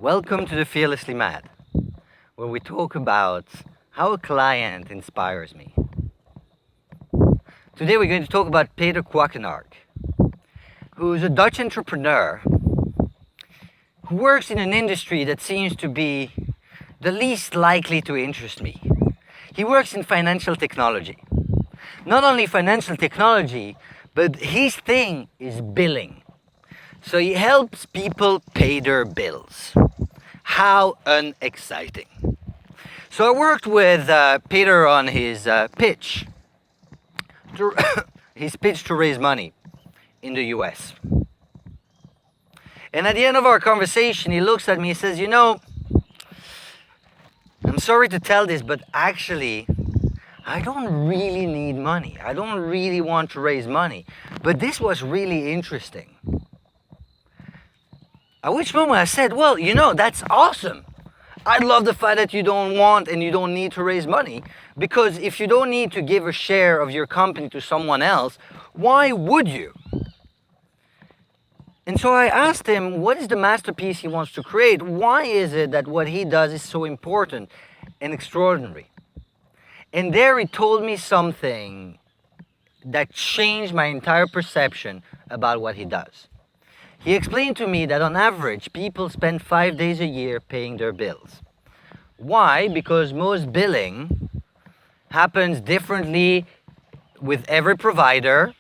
Welcome to the Fearlessly Mad, where we talk about how a client inspires me. Today we're going to talk about Peter Quackenark, who's a Dutch entrepreneur who works in an industry that seems to be the least likely to interest me. He works in financial technology. Not only financial technology, but his thing is billing. So he helps people pay their bills. How unexciting. So I worked with Peter on his pitch to raise money in the US. And at the end of our conversation, he looks at me and says, I'm sorry to tell this, but actually, I don't really need money. I don't really want to raise money. But this was really interesting. At which moment I said, well, that's awesome. I love the fact that you don't want and you don't need to raise money, because if you don't need to give a share of your company to someone else, why would you? And so I asked him, what is the masterpiece he wants to create? Why is it that what he does is so important and extraordinary? And there he told me something that changed my entire perception about what he does. He explained to me that on average, people spend 5 days a year paying their bills. Why? Because most billing happens differently with every provider.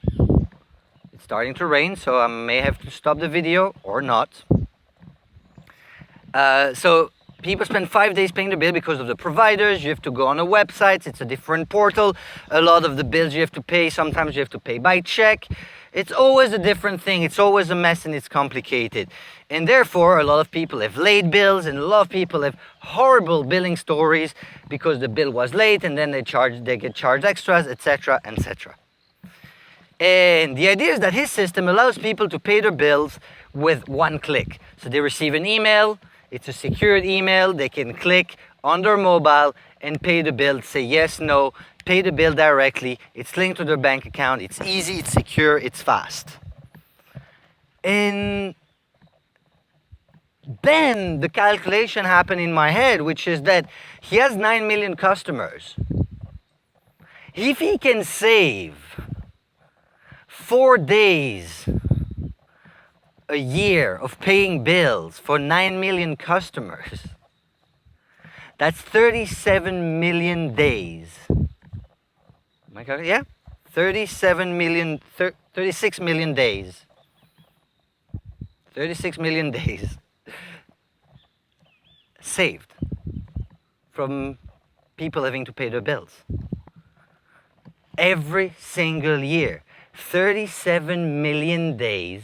It's starting to rain, so I may have to stop the video or not. So people spend 5 days paying the bill because of the providers. You have to go on a website. It's a different portal. A lot of the bills you have to pay, sometimes you have to pay by check. It's always a different thing. It's always a mess and it's complicated. And therefore, a lot of people have late bills and a lot of people have horrible billing stories because the bill was late and then they get charged extras, etc., etc. And the idea is that his system allows people to pay their bills with one click. So they receive an email. It's a secured email. They can click on their mobile and pay the bill, say yes, no, pay the bill directly. It's linked to their bank account. It's easy, it's secure, it's fast. And then the calculation happened in my head, which is that he has 9 million customers. If he can save 4 days a year of paying bills for 9 million customers, that's 37 million days. Am I correct? Yeah? 36 million days. 36 million days saved from people having to pay their bills. Every single year. 37 million days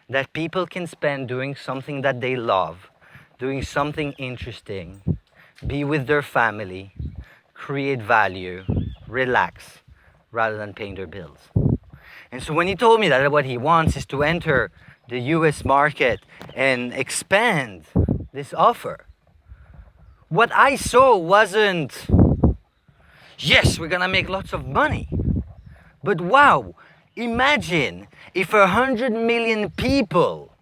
that people can spend doing something that they love, doing something interesting, be with their family, create value, relax, rather than paying their bills. And so when he told me that what he wants is to enter the US market and expand this offer, what I saw wasn't, yes, we're gonna make lots of money. But wow, imagine if 100 million people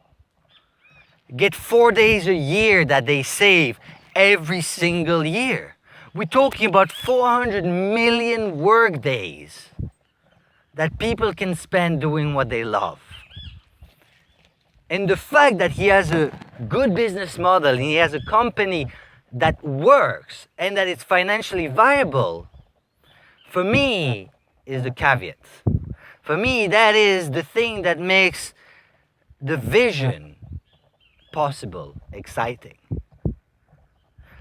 get 4 days a year that they save every single year. We're talking about 400 million work days that people can spend doing what they love. And the fact that he has a good business model, and he has a company that works and that it's financially viable, for me, is the caveat. For me, that is the thing that makes the vision possible, exciting.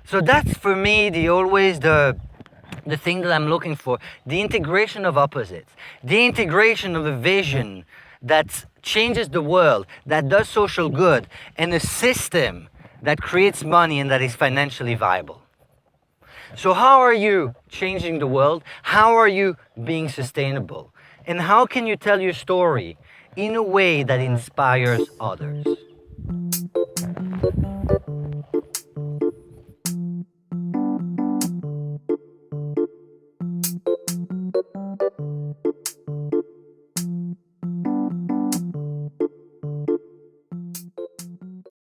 So that's for me the thing that I'm looking for, the integration of opposites, the integration of a vision that changes the world, that does social good, and a system that creates money and that is financially viable. So how are you changing the world? How are you being sustainable? And how can you tell your story in a way that inspires others?